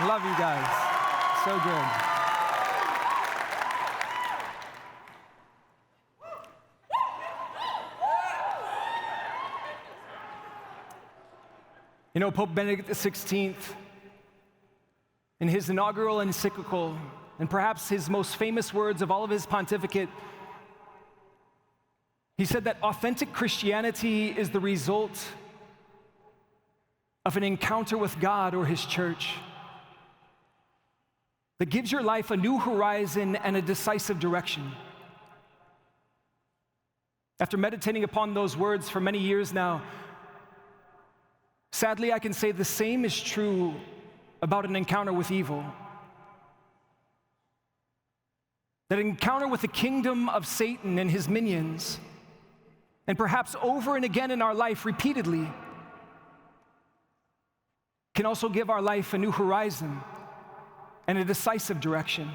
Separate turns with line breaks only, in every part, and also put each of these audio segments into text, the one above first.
Love you guys. So good. You know, Pope Benedict XVI, in his inaugural encyclical, and perhaps his most famous words of all of his pontificate, he said that authentic Christianity is the result of an encounter with God or his church that gives your life a new horizon and a decisive direction. After meditating upon those words for many years now, sadly, I can say the same is true about an encounter with evil. That encounter with the kingdom of Satan and his minions, and perhaps over and again in our life repeatedly, can also give our life a new horizon and a decisive direction.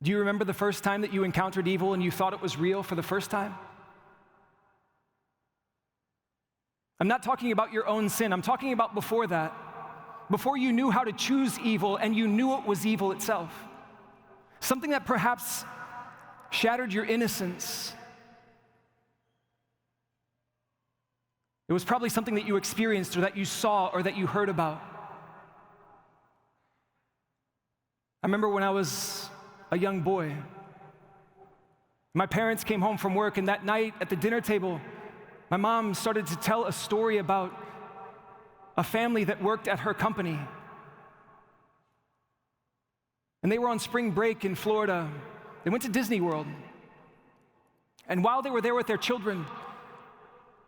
Do you remember the first time that you encountered evil and you thought it was real for the first time? I'm not talking about your own sin. I'm talking about before that. Before you knew how to choose evil and you knew it was evil itself. Something that perhaps shattered your innocence. It was probably something that you experienced or that you saw or that you heard about. I remember when I was a young boy, my parents came home from work, and that night at the dinner table, my mom started to tell a story about a family that worked at her company. And they were on spring break in Florida. They went to Disney World. And while they were there with their children,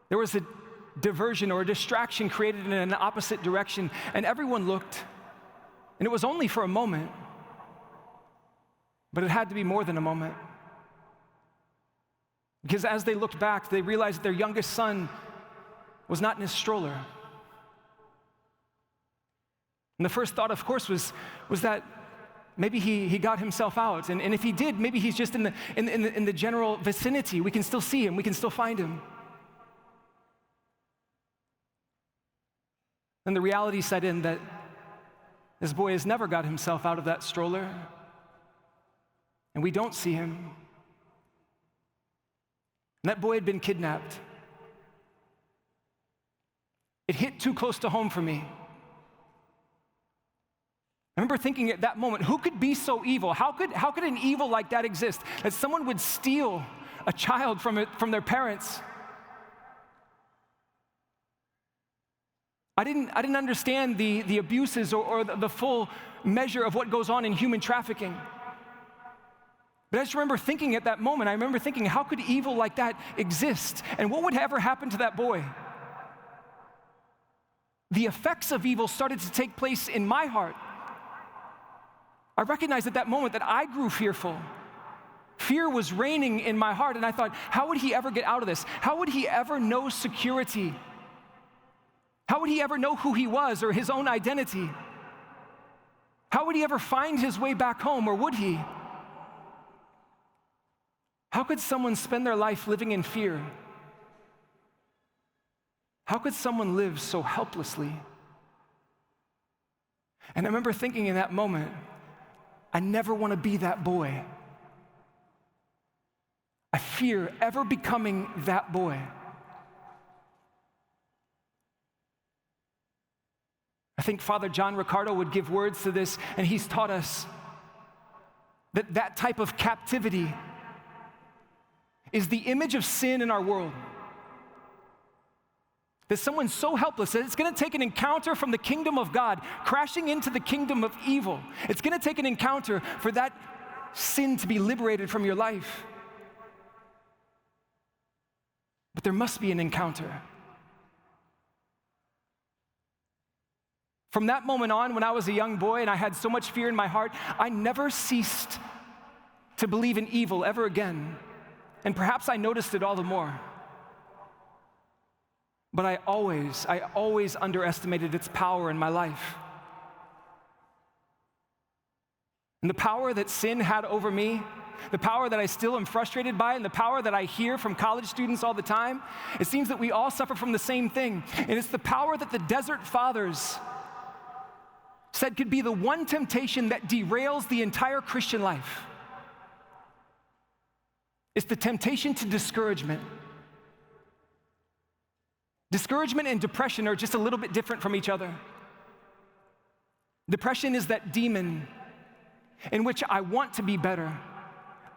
there was a diversion or a distraction created in an opposite direction, and everyone looked. And it was only for a moment, but it had to be more than a moment. Because as they looked back, they realized that their youngest son was not in his stroller. And the first thought, of course, was that maybe he got himself out. And if he did, maybe he's just in the general vicinity. We can still see him. We can still find him. And the reality set in that this boy has never got himself out of that stroller. And we don't see him. And that boy had been kidnapped. It hit too close to home for me. I remember thinking at that moment, who could be so evil? How could an evil like that exist? That someone would steal a child from their parents. I didn't understand the abuses or the full measure of what goes on in human trafficking. But I just remember thinking at that moment, how could evil like that exist? And what would ever happen to that boy? The effects of evil started to take place in my heart. I recognized at that moment that I grew fearful. Fear was reigning in my heart, and I thought, how would he ever get out of this? How would he ever know security? How would he ever know who he was or his own identity? How would he ever find his way back home, or would he? How could someone spend their life living in fear? How could someone live so helplessly? And I remember thinking in that moment, I never want to be that boy. I fear ever becoming that boy. I think Father John Riccardo would give words to this, and he's taught us that type of captivity is the image of sin in our world. That someone's so helpless that it's going to take an encounter from the kingdom of God crashing into the kingdom of evil. It's going to take an encounter for that sin to be liberated from your life. But there must be an encounter. From that moment on, when I was a young boy and I had so much fear in my heart, I never ceased to believe in evil ever again. And perhaps I noticed it all the more. But I always underestimated its power in my life. And the power that sin had over me the power that I still am frustrated by, and the power that I hear from college students all the time, it seems that we all suffer from the same thing. And it's the power that the desert fathers said could be the one temptation that derails the entire Christian life. It's the temptation to discouragement. Discouragement and depression are just a little bit different from each other. Depression is that demon in which I want to be better.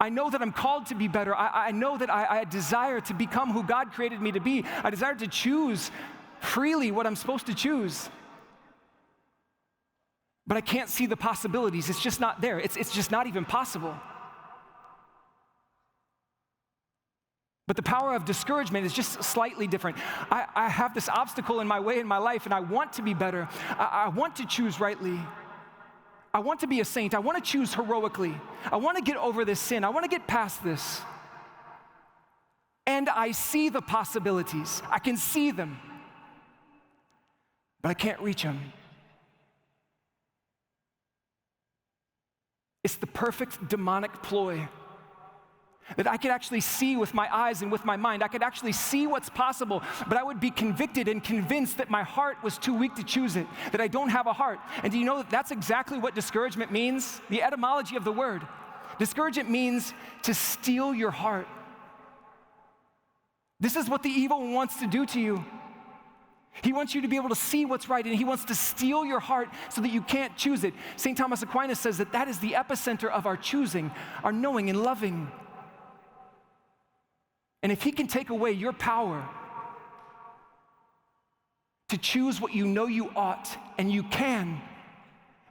I know that I'm called to be better. I know that I desire to become who God created me to be. I desire to choose freely what I'm supposed to choose. But I can't see the possibilities. It's just not there. It's just not even possible. But the power of discouragement is just slightly different. I have this obstacle in my way in my life, and I want to be better. I want to choose rightly. I want to be a saint. I want to choose heroically. I want to get over this sin. I want to get past this. And I see the possibilities. I can see them. But I can't reach them. It's the perfect demonic ploy that I could actually see with my eyes and with my mind. I could actually see what's possible, but I would be convicted and convinced that my heart was too weak to choose it, that I don't have a heart. And do you know that that's exactly what discouragement means? The etymology of the word. Discouragement means to steal your heart. This is what the evil one wants to do to you. He wants you to be able to see what's right, and he wants to steal your heart so that you can't choose it. St. Thomas Aquinas says that that is the epicenter of our choosing, our knowing and loving. And if he can take away your power to choose what you know you ought, and you can,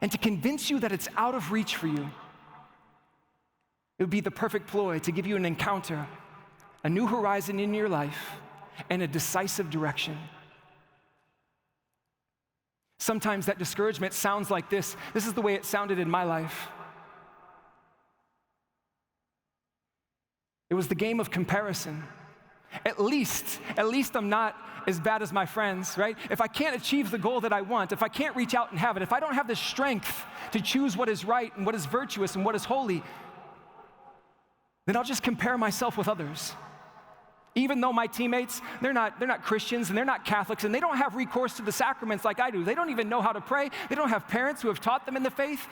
and to convince you that it's out of reach for you, it would be the perfect ploy to give you an encounter, a new horizon in your life, and a decisive direction. Sometimes that discouragement sounds like this. This is the way it sounded in my life. It was the game of comparison. At least I'm not as bad as my friends, right? If I can't achieve the goal that I want, if I can't reach out and have it, if I don't have the strength to choose what is right and what is virtuous and what is holy, then I'll just compare myself with others. Even though my teammates, they're not Christians and they're not Catholics and they don't have recourse to the sacraments like I do. They don't even know how to pray. They don't have parents who have taught them in the faith.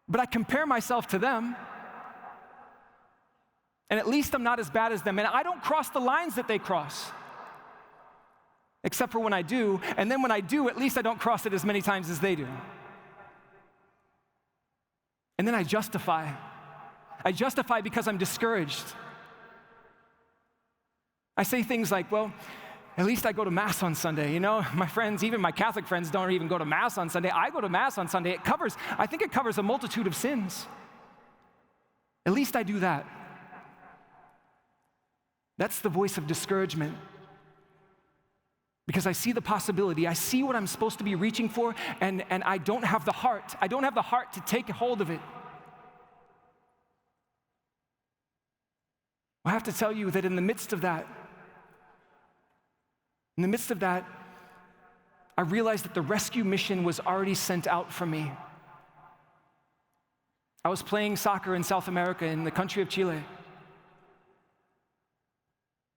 But I compare myself to them. And at least I'm not as bad as them. And I don't cross the lines that they cross. Except for when I do. And then when I do, at least I don't cross it as many times as they do. And then I justify. I justify because I'm discouraged. I say things like, well, at least I go to Mass on Sunday. You know, my friends, even my Catholic friends, don't even go to Mass on Sunday. I go to Mass on Sunday. I think it covers a multitude of sins. At least I do that. That's the voice of discouragement. Because I see the possibility. I see what I'm supposed to be reaching for, and I don't have the heart. I don't have the heart to take hold of it. I have to tell you that in the midst of that, I realized that the rescue mission was already sent out for me. I was playing soccer in South America, in the country of Chile.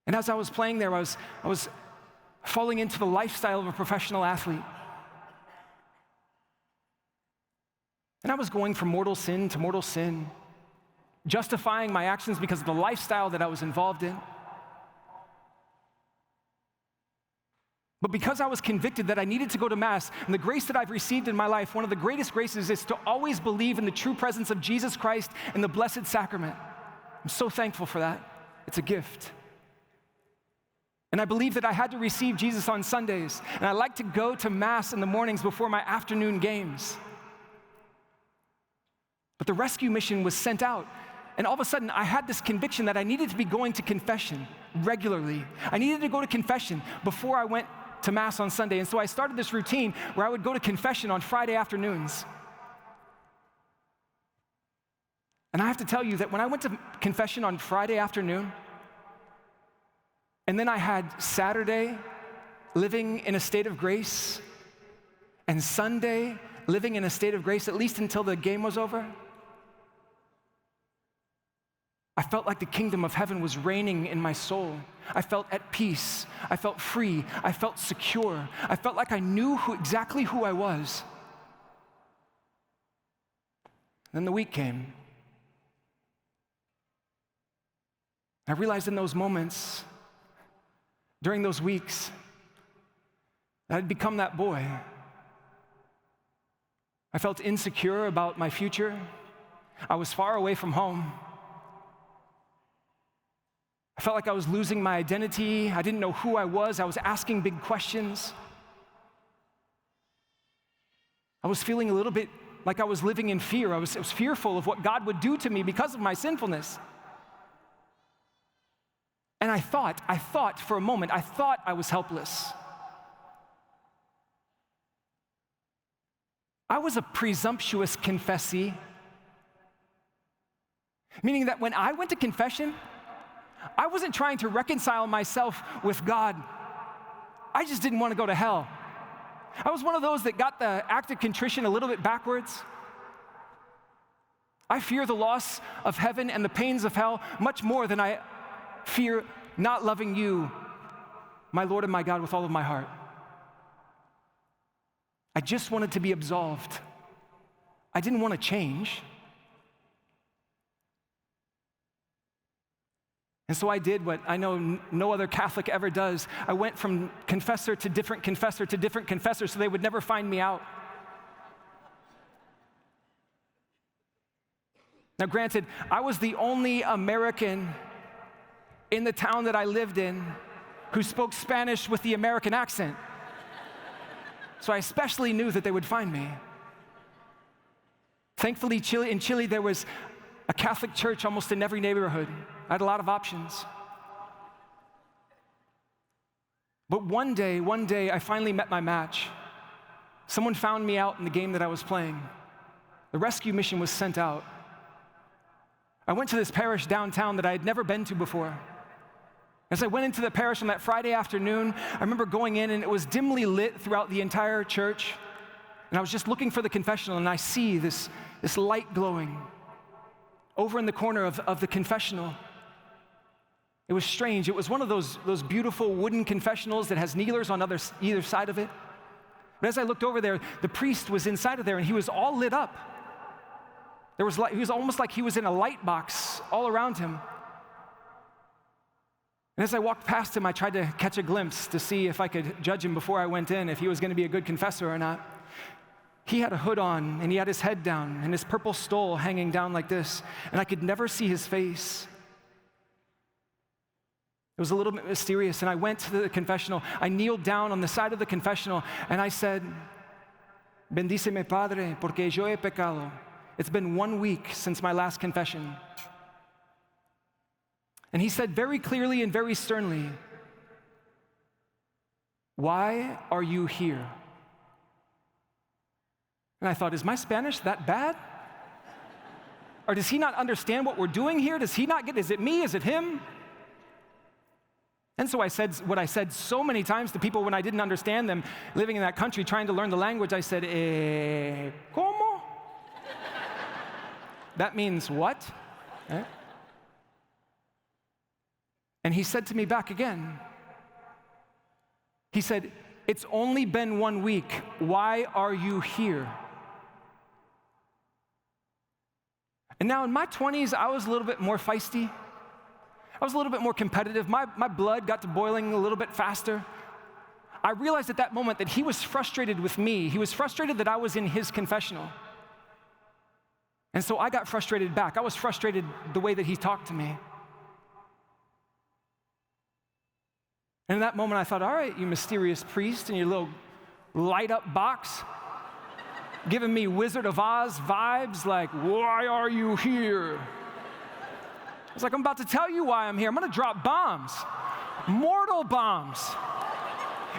And as I was playing there, I was falling into the lifestyle of a professional athlete. And I was going from mortal sin to mortal sin, justifying my actions because of the lifestyle that I was involved in. But because I was convicted that I needed to go to Mass, and the grace that I've received in my life, one of the greatest graces is to always believe in the true presence of Jesus Christ and the Blessed Sacrament. I'm so thankful for that. It's a gift. And I believe that I had to receive Jesus on Sundays, and I like to go to Mass in the mornings before my afternoon games. But the rescue mission was sent out, and all of a sudden I had this conviction that I needed to be going to confession regularly. I needed to go to confession before I went to Mass on Sunday, and so I started this routine where I would go to confession on Friday afternoons. And I have to tell you that when I went to confession on Friday afternoon, and then I had Saturday living in a state of grace, and Sunday living in a state of grace, at least until the game was over, I felt like the kingdom of heaven was reigning in my soul. I felt at peace. I felt free. I felt secure. I felt like I knew exactly who I was. Then the week came. I realized in those moments, during those weeks, that I'd become that boy. I felt insecure about my future. I was far away from home. I felt like I was losing my identity. I didn't know who I was. I was asking big questions. I was feeling a little bit like I was living in fear. I was fearful of what God would do to me because of my sinfulness. And I thought for a moment, I was helpless. I was a presumptuous confessee, meaning that when I went to confession, I wasn't trying to reconcile myself with God. I just didn't want to go to hell. I was one of those that got the act of contrition a little bit backwards. I fear the loss of heaven and the pains of hell much more than I fear not loving you, my Lord and my God, with all of my heart. I just wanted to be absolved. I didn't want to change. And so I did what I know no other Catholic ever does. I went from confessor to different confessor so they would never find me out. Now granted, I was the only American in the town that I lived in who spoke Spanish with the American accent. So I especially knew that they would find me. Thankfully, in Chile, there was a Catholic church almost in every neighborhood. I had a lot of options. But one day, I finally met my match. Someone found me out in the game that I was playing. The rescue mission was sent out. I went to this parish downtown that I had never been to before. As I went into the parish on that Friday afternoon, I remember going in and it was dimly lit throughout the entire church. And I was just looking for the confessional and I see this light glowing over in the corner of the confessional. It was strange. It was one of those beautiful wooden confessionals that has kneelers on either side of it. But as I looked over there, the priest was inside of there and he was all lit up. He was almost like he was in a light box all around him. And as I walked past him, I tried to catch a glimpse to see if I could judge him before I went in, if he was going to be a good confessor or not. He had a hood on, and he had his head down, and his purple stole hanging down like this, and I could never see his face. It was a little bit mysterious, and I went to the confessional. I kneeled down on the side of the confessional, and I said, "Bendíceme, Padre, porque yo he pecado." It's been 1 week since my last confession. And he said very clearly and very sternly, "Why are you here?" And I thought, is my Spanish that bad? Or does he not understand what we're doing here? Does he not get, is it me? Is it him? And so I said what I said so many times to people when I didn't understand them, living in that country, trying to learn the language. I said, ¿Cómo? That means what? Eh? And he said to me back again, he said, "It's only been 1 week. Why are you here?" And now in my 20s, I was a little bit more feisty. I was a little bit more competitive. My blood got to boiling a little bit faster. I realized at that moment that he was frustrated with me. He was frustrated that I was in his confessional. And so I got frustrated back. I was frustrated the way that he talked to me. And in that moment, I thought, all right, you mysterious priest in your little light-up box, giving me Wizard of Oz vibes, like, why are you here? I was like, I'm about to tell you why I'm here. I'm going to drop bombs, mortal bombs.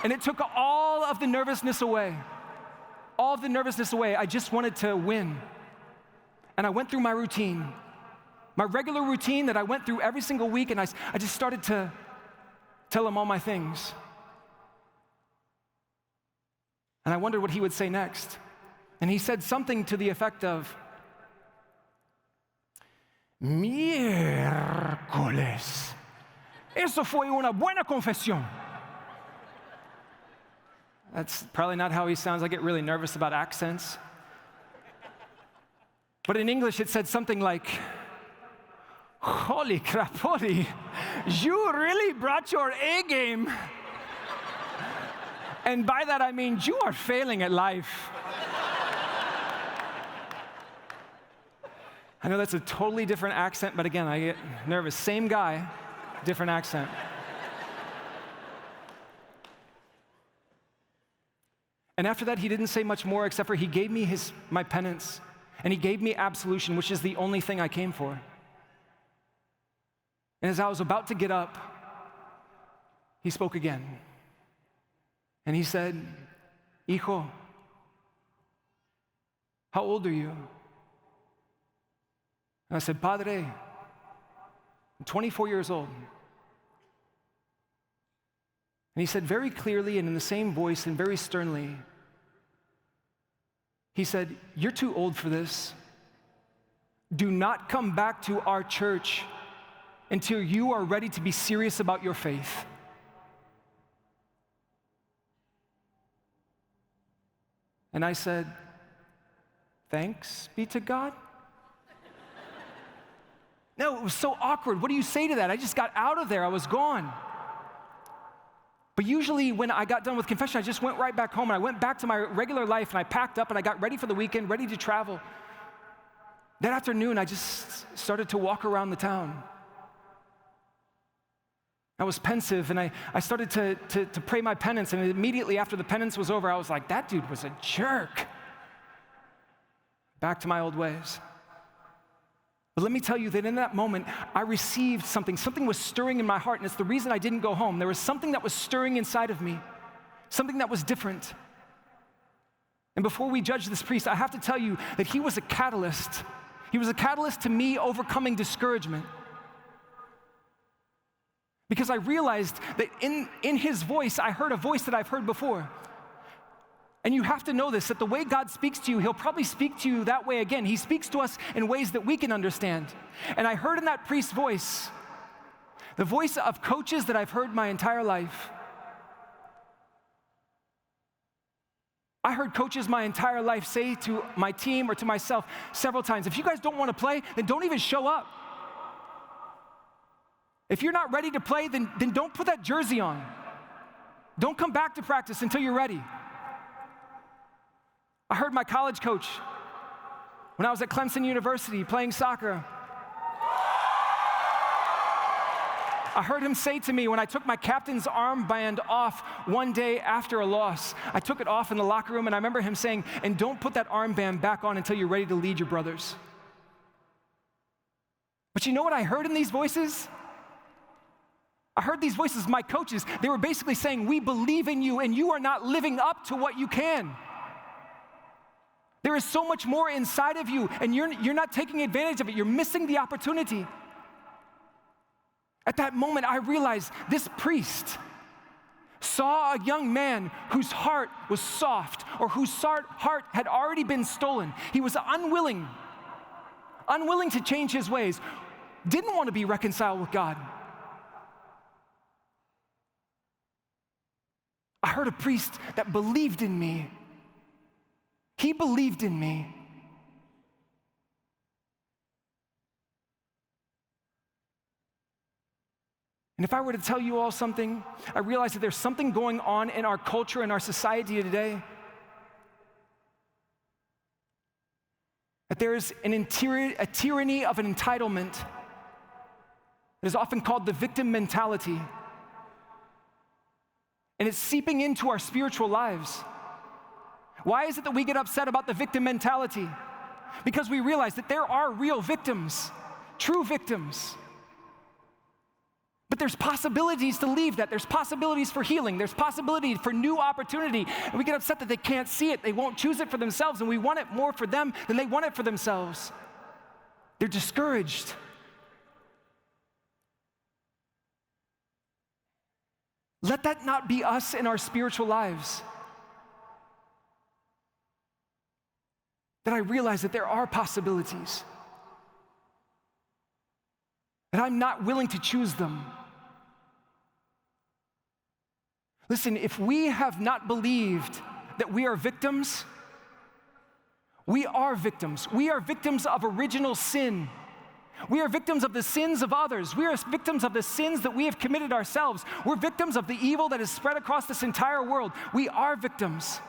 And it took all of the nervousness away. All of the nervousness away. I just wanted to win. And I went through my routine, my regular routine that I went through every single week, and I just started to tell him all my things. And I wondered what he would say next. And he said something to the effect of, Miércoles. Eso fue una buena confesión. That's probably not how he sounds. I get really nervous about accents. But in English, it said something like, holy crap, Polly, you really brought your A game. And by that, I mean, you are failing at life. I know that's a totally different accent, but again, I get nervous. Same guy, different accent. And after that, he didn't say much more except for he gave me my penance, and he gave me absolution, which is the only thing I came for. And as I was about to get up, he spoke again. And he said, Hijo, how old are you? And I said, Padre, I'm 24 years old. And he said very clearly and in the same voice and very sternly, he said, you're too old for this. Do not come back to our church until you are ready to be serious about your faith. And I said, thanks be to God. No, it was so awkward. What do you say to that? I just got out of there. I was gone. But usually when I got done with confession, I just went right back home and I went back to my regular life and I packed up and I got ready for the weekend, ready to travel. That afternoon, I just started to walk around the town. I was pensive and I started to pray my penance, and immediately after the penance was over, I was like, that dude was a jerk. Back to my old ways. But let me tell you that in that moment, I received something. Something was stirring in my heart, and it's the reason I didn't go home. There was something that was stirring inside of me, something that was different. And before we judge this priest, I have to tell you that he was a catalyst. He was a catalyst to me overcoming discouragement. Because I realized that in his voice, I heard a voice that I've heard before. And you have to know this, that the way God speaks to you, he'll probably speak to you that way again. He speaks to us in ways that we can understand. And I heard in that priest's voice, the voice of coaches that I've heard my entire life. I heard coaches my entire life say to my team or to myself several times, if you guys don't want to play, then don't even show up. If you're not ready to play, then don't put that jersey on. Don't come back to practice until you're ready. I heard my college coach when I was at Clemson University playing soccer. I heard him say to me when I took my captain's armband off one day after a loss, I took it off in the locker room, and I remember him saying, and don't put that armband back on until you're ready to lead your brothers. But you know what I heard in these voices? I heard these voices, my coaches, they were basically saying, we believe in you and you are not living up to what you can. There is so much more inside of you and you're not taking advantage of it. You're missing the opportunity. At that moment, I realized this priest saw a young man whose heart was soft or whose heart had already been stolen. He was unwilling to change his ways, didn't want to be reconciled with God. I heard a priest that believed in me. He believed in me. And if I were to tell you all something, I realize that there's something going on in our culture and our society today. That there is a tyranny of an entitlement that is often called the victim mentality. And it's seeping into our spiritual lives. Why is it that we get upset about the victim mentality? Because we realize that there are real victims, true victims. But there's possibilities to leave that. There's possibilities for healing. There's possibility for new opportunity. And we get upset that they can't see it. They won't choose it for themselves. And we want it more for them than they want it for themselves. They're discouraged. Let that not be us in our spiritual lives. That I realize that there are possibilities. that I'm not willing to choose them. Listen, if we have not believed that we are victims, we are victims. We are victims of original sin. We are victims of the sins of others. We are victims of the sins that we have committed ourselves. We're victims of the evil that is spread across this entire world. We are victims.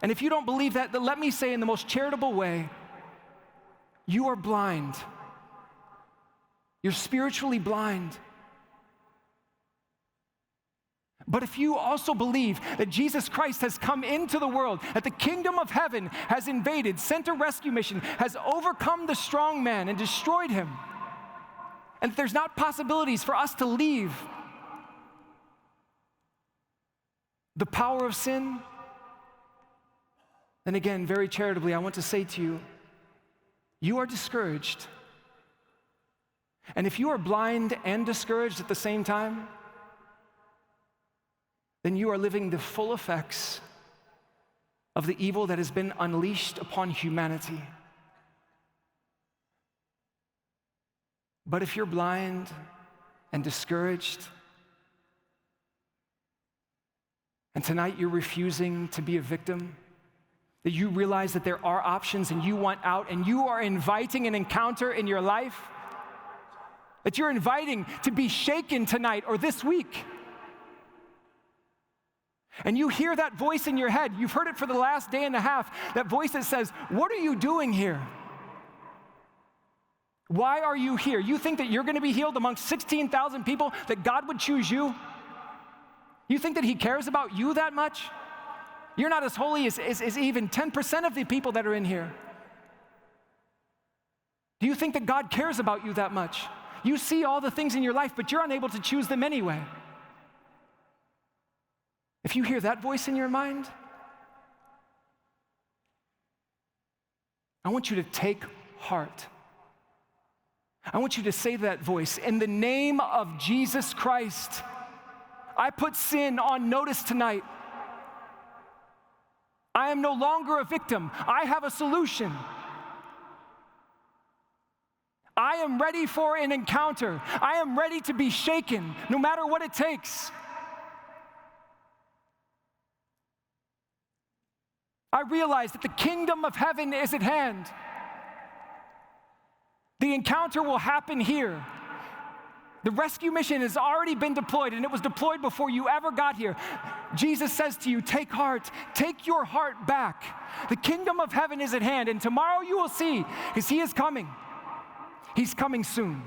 And if you don't believe that, then let me say in the most charitable way, you are blind. You're spiritually blind. But if you also believe that Jesus Christ has come into the world, that the kingdom of heaven has invaded, sent a rescue mission, has overcome the strong man and destroyed him, and that there's not possibilities for us to leave the power of sin, then again, very charitably, I want to say to you, you are discouraged. And if you are blind and discouraged at the same time, then you are living the full effects of the evil that has been unleashed upon humanity. But if you're blind and discouraged, and tonight you're refusing to be a victim, that you realize that there are options and you want out, and you are inviting an encounter in your life, that you're inviting to be shaken tonight or this week, and you hear that voice in your head, you've heard it for the last day and a half, that voice that says, what are you doing here? Why are you here? You think that you're going to be healed amongst 16,000 people, that God would choose you? You think that he cares about you that much? You're not as holy as even 10% of the people that are in here. Do you think that God cares about you that much? You see all the things in your life, but you're unable to choose them anyway. If you hear that voice in your mind, I want you to take heart. I want you to say to that voice, in the name of Jesus Christ, I put sin on notice tonight. I am no longer a victim. I have a solution. I am ready for an encounter. I am ready to be shaken, no matter what it takes. I realize that the kingdom of heaven is at hand. The encounter will happen here. The rescue mission has already been deployed, and it was deployed before you ever got here. Jesus says to you, take heart, take your heart back. The kingdom of heaven is at hand, and tomorrow you will see, because he is coming. He's coming soon.